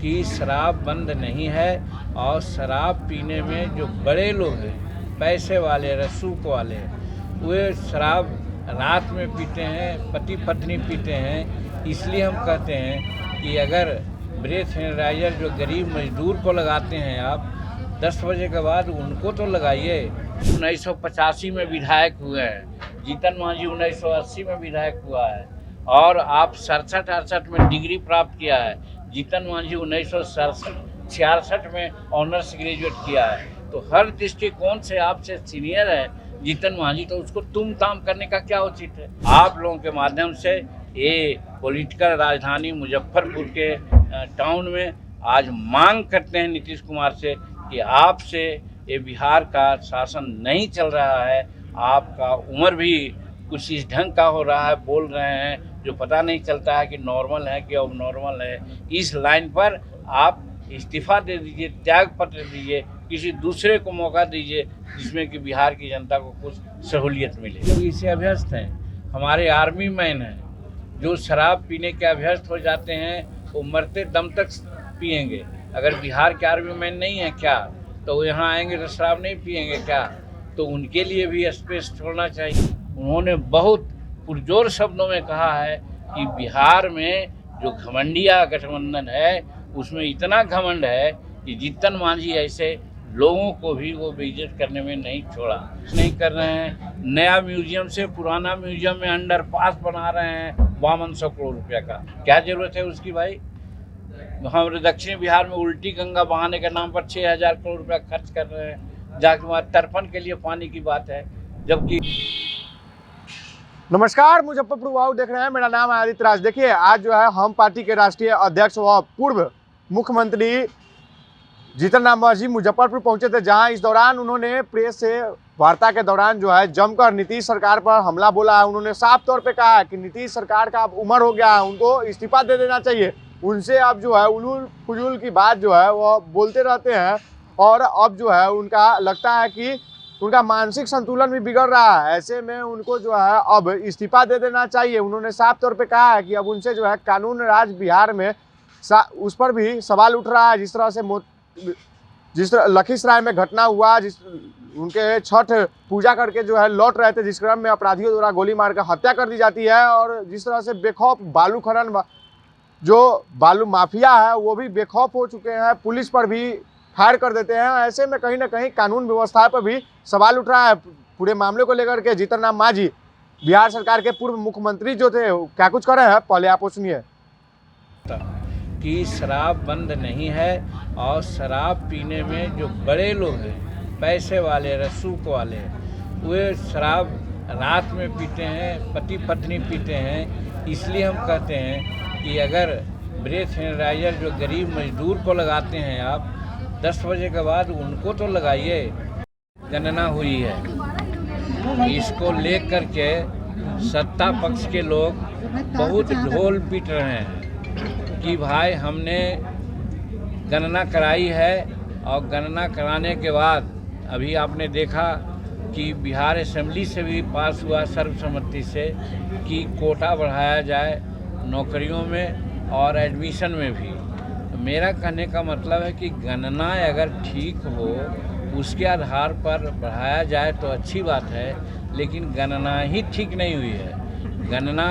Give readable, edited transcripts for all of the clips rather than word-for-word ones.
कि शराब बंद नहीं है और शराब पीने में जो बड़े लोग हैं, पैसे वाले, रसूख वाले, वे शराब रात में पीते हैं, पति पत्नी पीते हैं। इसलिए हम कहते हैं कि अगर ब्रेथ एनालाइजर जो गरीब मजदूर को लगाते हैं आप 10 बजे के बाद, उनको तो लगाइए। 1985 में विधायक हुए हैं, जीतन मांझी 1980 में विधायक हुआ है और आप 67-68 में डिग्री प्राप्त किया है। जीतन मांझी 1966 में ऑनर्स ग्रेजुएट किया है। तो हर दृष्टिकोण से आपसे सीनियर है जीतन मांझी, तो उसको तुम ताम करने का क्या उचित है? आप लोगों के माध्यम से ये पॉलिटिकल राजधानी मुजफ्फरपुर के टाउन में आज मांग करते हैं नीतीश कुमार से कि आपसे ये बिहार का शासन नहीं चल रहा है। आपका उम्र भी कुछ इस ढंग का हो रहा है, बोल रहे हैं जो पता नहीं चलता है कि नॉर्मल है कि अब नॉर्मल है। इस लाइन पर आप इस्तीफा दे दीजिए, त्याग पत्र दीजिए, किसी दूसरे को मौका दीजिए जिसमें कि बिहार की जनता को कुछ सहूलियत मिले। लोग इससे अभ्यस्त हैं। हमारे आर्मी मैन हैं जो शराब पीने के अभ्यस्त हो जाते हैं, वो मरते दम तक पिएंगे। अगर बिहार के आर्मी मैन नहीं है क्या, तो वो यहाँ आएंगे तो शराब नहीं पिएंगे क्या? तो उनके लिए भी स्पेस छोड़ना चाहिए। उन्होंने बहुत पुरजोर शब्दों में कहा है कि बिहार में जो घमंडिया गठबंधन है उसमें इतना घमंड है कि जीतन मांझी ऐसे लोगों को भी वो बेइज्जत करने में नहीं छोड़ा। नहीं कर रहे हैं, नया म्यूजियम से पुराना म्यूजियम में अंडरपास बना रहे हैं 5200 करोड़ रुपया का। क्या जरूरत है उसकी भाई? हमारे दक्षिण बिहार में उल्टी गंगा बहाने के नाम पर 6000 करोड़ रुपया खर्च कर रहे हैं, जाके वहाँ तर्पण के लिए पानी की बात है, जबकि। नमस्कार, मुजफ्फरपुर वाव देख रहे हैं। मेरा नाम है आदित्य राज। देखिए, आज जो है हम पार्टी के राष्ट्रीय अध्यक्ष व पूर्व मुख्यमंत्री जीतन राम मांझी मुजफ्फरपुर पहुंचे थे, जहां इस दौरान उन्होंने प्रेस से वार्ता के दौरान जो है जमकर नीतीश सरकार पर हमला बोला है। उन्होंने साफ तौर पे कहा है कि नीतीश सरकार का अब उम्र हो गया है, उनको इस्तीफा दे देना चाहिए। उनसे अब जो है उलूल फुजूल की बात जो है वो बोलते रहते हैं और अब जो है उनका लगता है कि उनका मानसिक संतुलन भी बिगड़ रहा है। ऐसे में उनको जो है अब इस्तीफा दे देना चाहिए। उन्होंने साफ तौर पे कहा है कि अब उनसे जो है कानून राज बिहार में उस पर भी सवाल उठ रहा है। जिस तरह लखीसराय में घटना हुआ, उनके छठ पूजा करके जो है लौट रहे थे, जिस क्रम में अपराधियों द्वारा गोली मारकर हत्या कर दी जाती है, और जिस तरह से बेखौफ बालू खनन जो बालू माफिया है वो भी बेखौफ हो चुके हैं, पुलिस पर भी फायर कर देते हैं। ऐसे में कहीं ना कहीं कानून व्यवस्था पर भी सवाल उठ रहा है। पूरे मामले को लेकर के जीतन राम मांझी बिहार सरकार के पूर्व मुख्यमंत्री जो थे क्या कुछ कर रहे हैं, पहले आप वो सुनिए। कि शराब बंद नहीं है और शराब पीने में जो बड़े लोग हैं, पैसे वाले, रसूख वाले, वे शराब रात में पीते हैं, पति पत्नी पीते हैं। इसलिए हम कहते हैं कि अगर ब्रेथ एनालाइजर जो गरीब मजदूर को लगाते हैं आप 10 बजे के बाद, उनको तो लगाइए। गणना हुई है, इसको लेकर के सत्ता पक्ष के लोग बहुत ढोल पीट रहे हैं कि भाई हमने गणना कराई है, और गणना कराने के बाद अभी आपने देखा कि बिहार असेंबली से भी पास हुआ सर्वसम्मति से कि कोटा बढ़ाया जाए नौकरियों में और एडमिशन में भी। मेरा कहने का मतलब है कि गणना अगर ठीक हो, उसके आधार पर बढ़ाया जाए तो अच्छी बात है, लेकिन गणना ही ठीक नहीं हुई है। गणना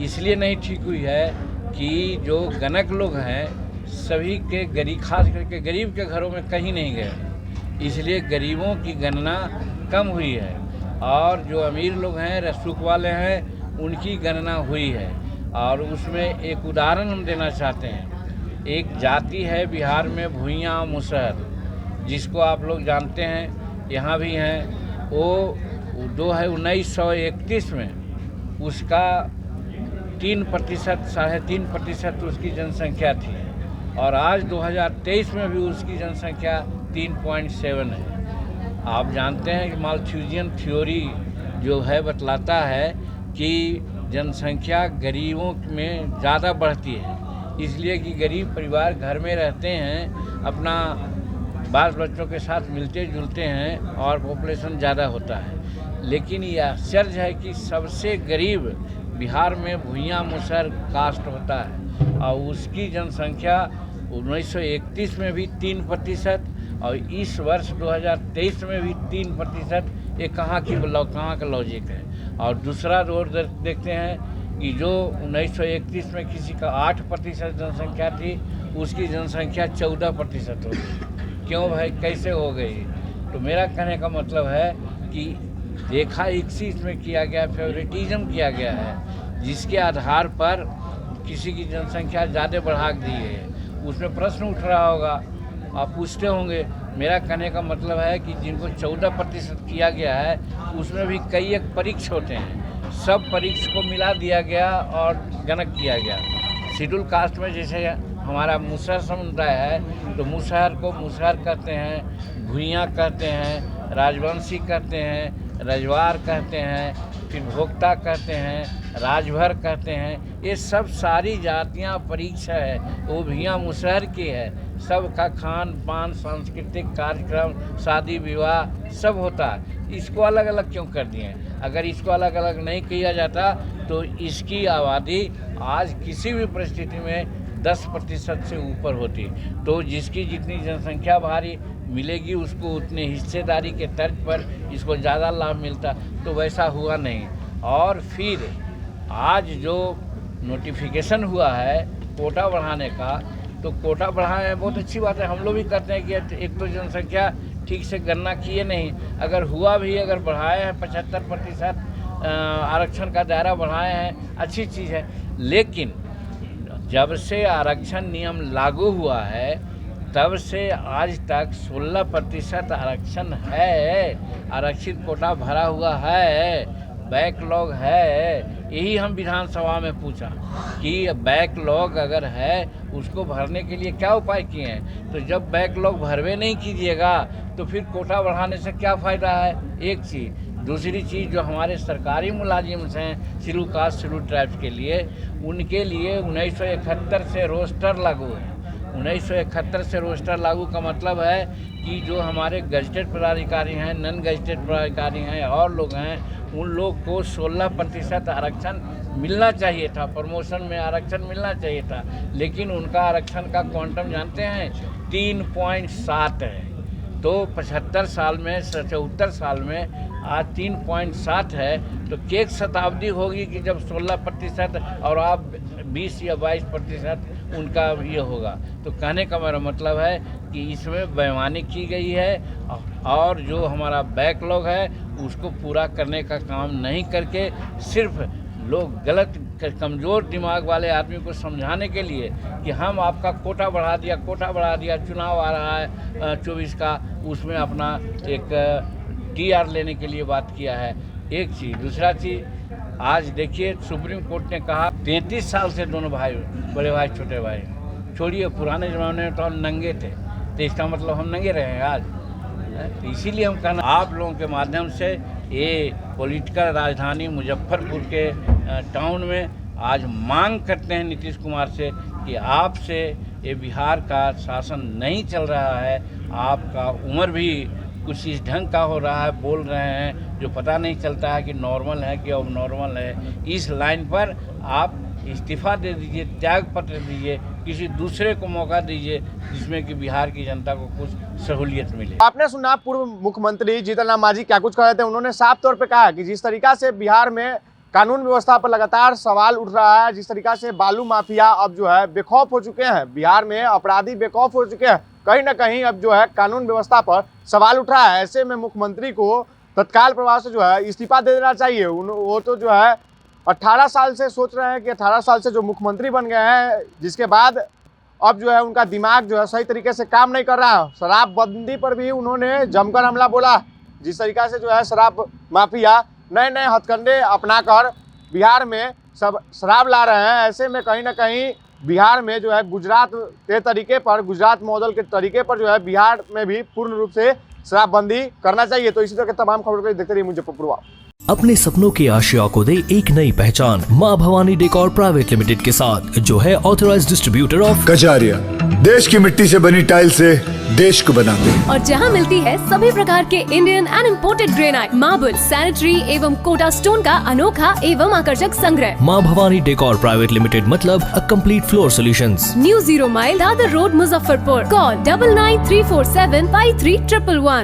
इसलिए नहीं ठीक हुई है कि जो गणक लोग हैं सभी के गरीब, खास करके गरीब के घरों में कहीं नहीं गए, इसलिए गरीबों की गणना कम हुई है, और जो अमीर लोग हैं, रसूख वाले हैं, उनकी गणना हुई है। और उसमें एक उदाहरण हम देना चाहते हैं। एक जाति है बिहार में, भुइयाँ मुसहर, जिसको आप लोग जानते हैं, यहाँ भी हैं। वो 1931 में उसका 3%, 3.5% उसकी जनसंख्या थी, और आज 2023 में भी उसकी जनसंख्या 3.7 है। आप जानते हैं कि माल्थुसियन थ्योरी जो है बतलाता है कि जनसंख्या गरीबों में ज़्यादा बढ़ती है, इसलिए कि गरीब परिवार घर में रहते हैं, अपना बाल बच्चों के साथ मिलते जुलते हैं और पॉपुलेशन ज़्यादा होता है। लेकिन यह आश्चर्य है कि सबसे गरीब बिहार में भुइयाँ मुसहर कास्ट होता है, और उसकी जनसंख्या 1931 में भी 3% और इस वर्ष 2023 में भी 3%। ये कहाँ का लॉजिक है। और दूसरा रोड देखते हैं कि जो 1931 में किसी का 8% जनसंख्या थी, उसकी जनसंख्या 14% हो गई। क्यों भाई, कैसे हो गई? तो मेरा कहने का मतलब है कि देखा इसी में किया गया, फेवरेटिज्म किया गया है, जिसके आधार पर किसी की जनसंख्या ज़्यादा बढ़ा दी है। उसमें प्रश्न उठ रहा होगा, आप पूछते होंगे। मेरा कहने का मतलब है कि जिनको 14% किया गया है, उसमें भी कई एक परीक्ष होते हैं। सब परीक्ष को मिला दिया गया और गणक किया गया। शेड्यूल कास्ट में जैसे हमारा मुसहर समुदाय है, तो मुसहर को मुसहर कहते हैं, भुइयाँ कहते हैं, राजवंशी कहते हैं, रजवार कहते हैं, फिर भोक्ता कहते हैं, राजभर कहते हैं। ये सब सारी जातियाँ परीक्षा है, वो भैया मुसहर की है। सबका खान पान, सांस्कृतिक कार्यक्रम, शादी विवाह सब होता है। इसको अलग अलग क्यों कर दिए? अगर इसको अलग अलग नहीं किया जाता तो इसकी आबादी आज किसी भी परिस्थिति में 10% से ऊपर होती। तो जिसकी जितनी जनसंख्या भारी मिलेगी, उसको उतने हिस्सेदारी के तर्ज पर इसको ज़्यादा लाभ मिलता। तो वैसा हुआ नहीं। और फिर आज जो नोटिफिकेशन हुआ है कोटा बढ़ाने का, तो कोटा बढ़ाए है, बहुत अच्छी बात है। हम लोग भी कहते हैं कि एक तो जनसंख्या ठीक से गणना किए नहीं, अगर हुआ भी, अगर बढ़ाए हैं 75% आरक्षण का दायरा बढ़ाए हैं, अच्छी चीज़ है। लेकिन जब से आरक्षण नियम लागू हुआ है, तब से आज तक 16% आरक्षण है, आरक्षित कोटा भरा हुआ है, बैकलॉग है। यही हम विधानसभा में पूछा कि बैकलॉग अगर है, उसको भरने के लिए क्या उपाय किए हैं? तो जब बैकलॉग भरवे नहीं कीजिएगा तो फिर कोटा बढ़ाने से क्या फ़ायदा है? एक चीज़। दूसरी चीज़, जो हमारे सरकारी मुलाजिम हैं शेड्यूल कास्ट शेड्यूल ट्राइब्स के लिए, उनके लिए 1971 से रोस्टर लागू है। 1971 से रोस्टर लागू का मतलब है कि जो हमारे गजटेड पदाधिकारी हैं, नॉन गजटेड पदाधिकारी हैं और लोग हैं, उन लोग को 16% आरक्षण मिलना चाहिए था, प्रमोशन में आरक्षण मिलना चाहिए था। लेकिन उनका आरक्षण का क्वांटम जानते हैं, 3.7 है। तो 75 साल में, 74 साल में आज 3.7 है। तो एक शताब्दी होगी कि जब 16% और आप 20 या 22% उनका ये होगा। तो कहने का मेरा मतलब है कि इसमें बेईमानी की गई है, और जो हमारा बैकलॉग है उसको पूरा करने का काम नहीं करके सिर्फ लोग गलत, कमज़ोर दिमाग वाले आदमी को समझाने के लिए कि हम आपका कोटा बढ़ा दिया, चुनाव आ रहा है 24 का, उसमें अपना एक TR लेने के लिए बात किया है। एक चीज़। दूसरा चीज़, आज देखिए सुप्रीम कोर्ट ने कहा 33 साल से दोनों भाई, बड़े भाई छोटे भाई, छोड़िए पुराने ज़माने में तो हम नंगे थे, तो इसका मतलब हम नंगे रहे हैं आज। तो इसीलिए हम कहना आप लोगों के माध्यम से, ये पॉलिटिकल राजधानी मुजफ्फरपुर के टाउन में आज मांग करते हैं नीतीश कुमार से कि आपसे ये बिहार का शासन नहीं चल रहा है। आपका उम्र भी कुछ इस ढंग का हो रहा है, बोल रहे हैं जो पता नहीं चलता है कि नॉर्मल है कि अब नॉर्मल है। इस लाइन पर आप इस्तीफ़ा दे दीजिए, त्याग पत्र दीजिए, किसी दूसरे को मौका दीजिए जिसमें कि बिहार की जनता को कुछ सहूलियत मिले। आपने सुना पूर्व मुख्यमंत्री जीतन राम मांझी क्या कुछ कह रहे थे। उन्होंने साफ तौर पे कहा कि जिस तरीका से बिहार में कानून व्यवस्था पर लगातार सवाल उठ रहा है, जिस तरीका से बालू माफिया अब जो है बेखौफ हो चुके हैं, बिहार में अपराधी बेखौफ हो चुके हैं, कहीं ना कहीं अब जो है कानून व्यवस्था पर सवाल उठ रहा है। ऐसे में मुख्यमंत्री को तत्काल प्रभाव से जो है इस्तीफा दे देना चाहिए। वो तो जो है 18 साल से सोच रहे हैं कि 18 साल से जो मुख्यमंत्री बन गए हैं, जिसके बाद अब जो है उनका दिमाग जो है सही तरीके से काम नहीं कर रहा है। शराबबंदी पर भी उन्होंने जमकर हमला बोला। जिस तरीका से जो है शराब माफिया नए नए हथकंडे अपनाकर बिहार में सब शराब ला रहे हैं, ऐसे में कहीं ना कहीं बिहार में जो है गुजरात के तरीके पर, गुजरात मॉडल के तरीके पर जो है बिहार में भी पूर्ण रूप से शराबबंदी करना चाहिए। तो इसी तरह के तमाम खबरों को देखते रहिए मुजफ्फरपुर। अपने सपनों की आशिया को दे एक नई पहचान मां भवानी डेकोर प्राइवेट लिमिटेड के साथ, जो है ऑथराइज्ड डिस्ट्रीब्यूटर ऑफ कजारिया, देश की मिट्टी से बनी टाइल से देश को बनाते हैं। और जहां मिलती है सभी प्रकार के Indian and imported granite, marble, sanitary एवं कोटा स्टोन का अनोखा एवं आकर्षक संग्रह। माँ भवानी डेकोर प्राइवेट लिमिटेड, मतलब a complete floor solutions. New 0 mile Dadar road, Muzaffarpur. Call 9934753111।